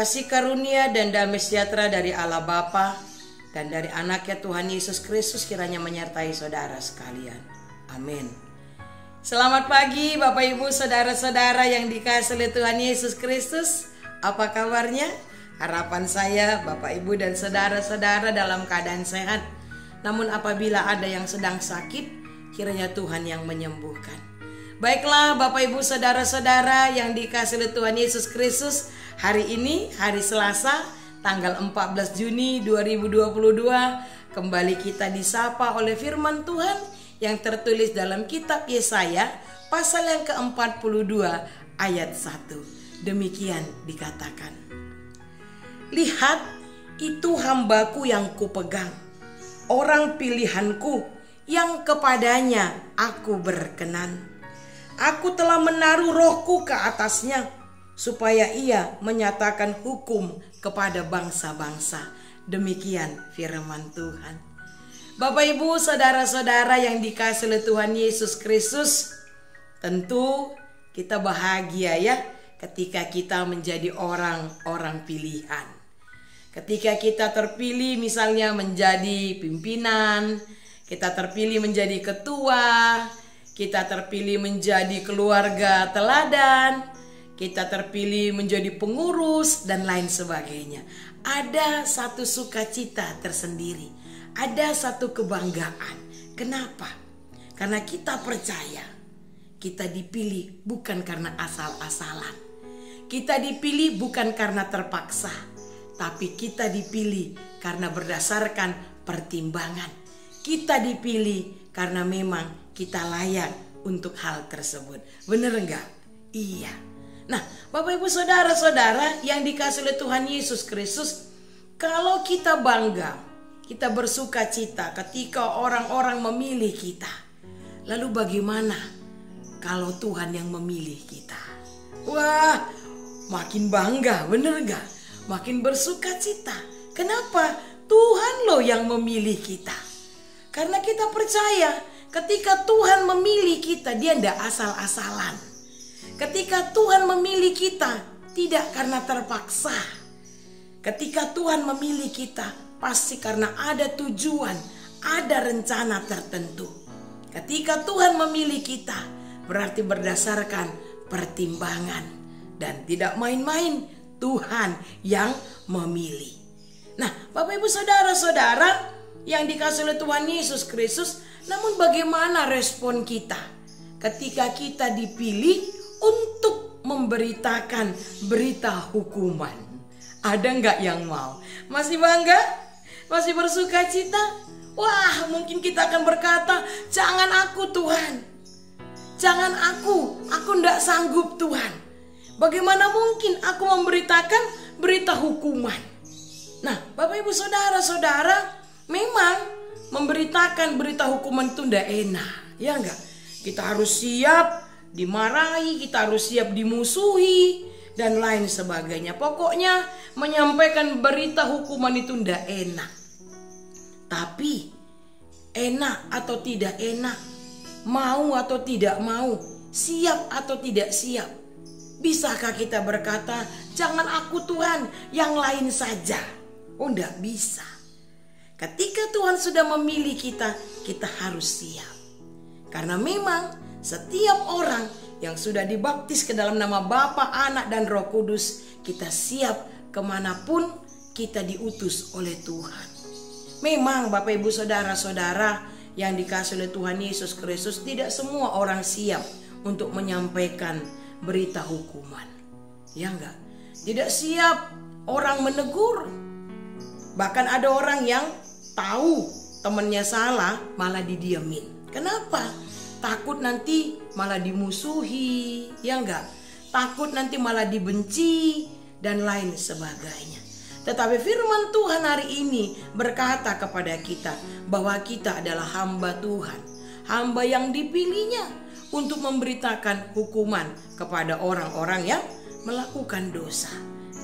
Kasih karunia dan damai sejahtera dari Allah Bapa dan dari anaknya Tuhan Yesus Kristus kiranya menyertai saudara sekalian. Amin. Selamat pagi Bapak Ibu saudara-saudara yang dikasihi oleh Tuhan Yesus Kristus. Apa kabarnya? Harapan saya Bapak Ibu dan saudara-saudara dalam keadaan sehat. Namun apabila ada yang sedang sakit, kiranya Tuhan yang menyembuhkan. Baiklah Bapak Ibu saudara-saudara yang dikasihi oleh Tuhan Yesus Kristus, hari ini hari Selasa tanggal 14 Juni 2022 kembali kita disapa oleh firman Tuhan yang tertulis dalam kitab Yesaya pasal yang ke-42 ayat 1. Demikian dikatakan, lihat itu hambaku yang kupegang, orang pilihanku yang kepadanya aku berkenan. Aku telah menaruh rohku ke atasnya, supaya ia menyatakan hukum kepada bangsa-bangsa. Demikian firman Tuhan. Bapak Ibu saudara-saudara yang dikasihi oleh Tuhan Yesus Kristus, tentu kita bahagia ya ketika kita menjadi orang-orang pilihan. Ketika kita terpilih misalnya menjadi pimpinan, kita terpilih menjadi ketua, kita terpilih menjadi keluarga teladan, kita terpilih menjadi pengurus dan lain sebagainya. Ada satu sukacita tersendiri, ada satu kebanggaan. Kenapa? Karena kita percaya kita dipilih bukan karena asal-asalan. Kita dipilih bukan karena terpaksa, tapi kita dipilih karena berdasarkan pertimbangan. Kita dipilih karena memang kita layak untuk hal tersebut. Bener enggak? Iya. Nah, Bapak Ibu saudara-saudara yang dikasihi oleh Tuhan Yesus Kristus, kalau kita bangga, kita bersuka cita ketika orang-orang memilih kita, lalu bagaimana kalau Tuhan yang memilih kita? Wah, makin bangga, bener enggak? Makin bersuka cita. Kenapa? Tuhan loh yang memilih kita. Karena kita percaya ketika Tuhan memilih kita, dia tidak asal-asalan. Ketika Tuhan memilih kita, tidak karena terpaksa. Ketika Tuhan memilih kita, pasti karena ada tujuan, ada rencana tertentu. Ketika Tuhan memilih kita, berarti berdasarkan pertimbangan. Dan tidak main-main, Tuhan yang memilih. Nah, Bapak Ibu saudara-saudara yang dikasihi oleh Tuhan Yesus Kristus, namun bagaimana respon kita ketika kita dipilih untuk memberitakan berita hukuman? Ada nggak yang mau? Masih bangga? Masih bersuka cita? Wah, mungkin kita akan berkata, jangan aku Tuhan. Jangan aku nggak sanggup Tuhan. Bagaimana mungkin aku memberitakan berita hukuman? Nah, Bapak Ibu saudara-saudara, memang memberitakan berita hukuman itu tidak enak, ya enggak? Kita harus siap dimarahi, kita harus siap dimusuhi, dan lain sebagainya. Pokoknya menyampaikan berita hukuman itu tidak enak. Tapi enak atau tidak enak, mau atau tidak mau, siap atau tidak siap, bisakah kita berkata, jangan aku Tuhan, yang lain saja? Oh, tidak bisa. Ketika Tuhan sudah memilih kita, kita harus siap. Karena memang setiap orang yang sudah dibaptis ke dalam nama Bapa, Anak, dan Roh Kudus, kita siap kemanapun kita diutus oleh Tuhan. Memang Bapak Ibu saudara-saudara yang dikasihi oleh Tuhan Yesus Kristus, tidak semua orang siap untuk menyampaikan berita hukuman. Ya enggak? Tidak siap orang menegur. Bahkan ada orang yang tahu temannya salah malah didiamin. Kenapa? Takut nanti malah dimusuhi, ya enggak? Takut nanti malah dibenci dan lain sebagainya. Tetapi firman Tuhan hari ini berkata kepada kita bahwa kita adalah hamba Tuhan, hamba yang dipilihnya untuk memberitakan hukuman kepada orang-orang yang melakukan dosa.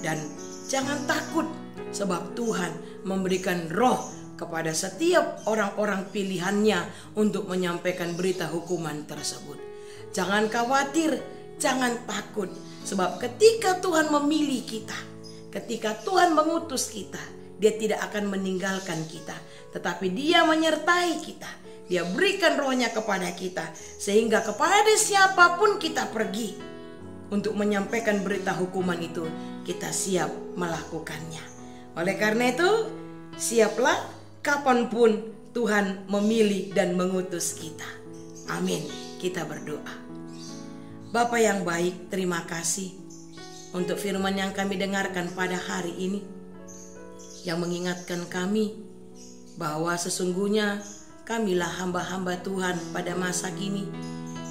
Dan jangan takut, sebab Tuhan memberikan roh kepada setiap orang-orang pilihannya untuk menyampaikan berita hukuman tersebut. Jangan khawatir, jangan takut, sebab ketika Tuhan memilih kita, ketika Tuhan mengutus kita, Dia tidak akan meninggalkan kita, tetapi Dia menyertai kita. Dia berikan rohnya kepada kita, sehingga kepada siapapun kita pergi untuk menyampaikan berita hukuman itu, kita siap melakukannya. Oleh karena itu, siaplah kapanpun Tuhan memilih dan mengutus kita. Amin. Kita berdoa. Bapa yang baik, terima kasih untuk firman yang kami dengarkan pada hari ini, yang mengingatkan kami bahwa sesungguhnya kamilah hamba-hamba Tuhan pada masa kini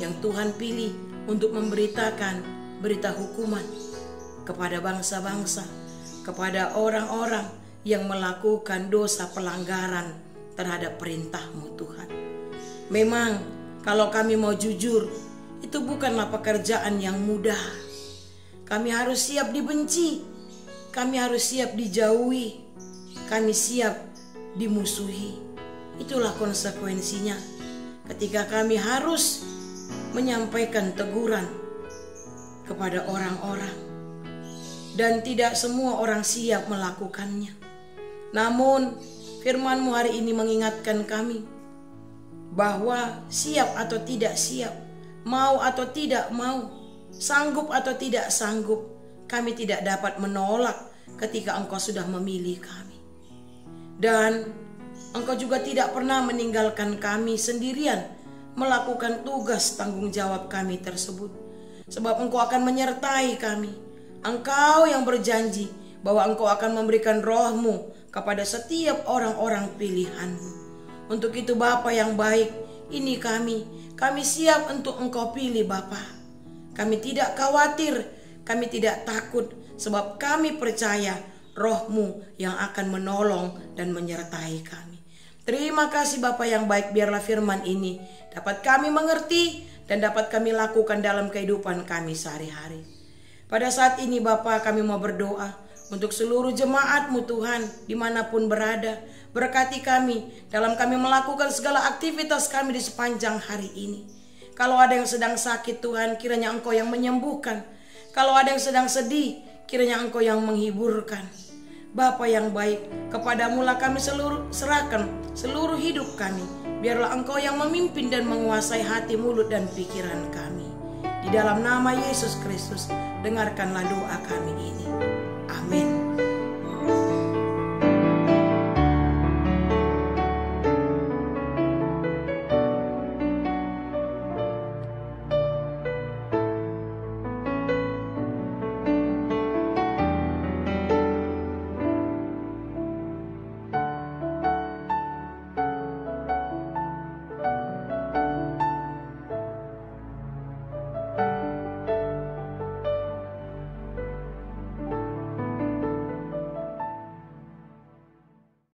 yang Tuhan pilih untuk memberitakan berita hukuman kepada bangsa-bangsa, kepada orang-orang yang melakukan dosa pelanggaran terhadap perintah-Mu Tuhan. Memang kalau kami mau jujur, itu bukanlah pekerjaan yang mudah. Kami harus siap dibenci, kami harus siap dijauhi, kami siap dimusuhi. Itulah konsekuensinya ketika kami harus menyampaikan teguran kepada orang-orang, dan tidak semua orang siap melakukannya. Namun firman-Mu hari ini mengingatkan kami bahwa siap atau tidak siap, mau atau tidak mau, sanggup atau tidak sanggup, kami tidak dapat menolak ketika Engkau sudah memilih kami. Dan Engkau juga tidak pernah meninggalkan kami sendirian melakukan tugas tanggung jawab kami tersebut. Sebab Engkau akan menyertai kami. Engkau yang berjanji bahwa Engkau akan memberikan roh-Mu kepada setiap orang-orang pilihan-Mu. Untuk itu Bapa yang baik, ini kami siap untuk Engkau pilih Bapa. Kami tidak khawatir, kami tidak takut, sebab kami percaya roh-Mu yang akan menolong dan menyertai kami. Terima kasih Bapa yang baik, biarlah firman ini dapat kami mengerti dan dapat kami lakukan dalam kehidupan kami sehari-hari. Pada saat ini Bapa, kami mau berdoa untuk seluruh jemaat-Mu Tuhan dimanapun berada. Berkati kami dalam kami melakukan segala aktivitas kami di sepanjang hari ini. Kalau ada yang sedang sakit Tuhan, kiranya Engkau yang menyembuhkan. Kalau ada yang sedang sedih, kiranya Engkau yang menghiburkan. Bapa yang baik, kepadamu lah kami serahkan seluruh hidup kami. Biarlah Engkau yang memimpin dan menguasai hati, mulut, dan pikiran kami. Di dalam nama Yesus Kristus, dengarkanlah doa kami ini.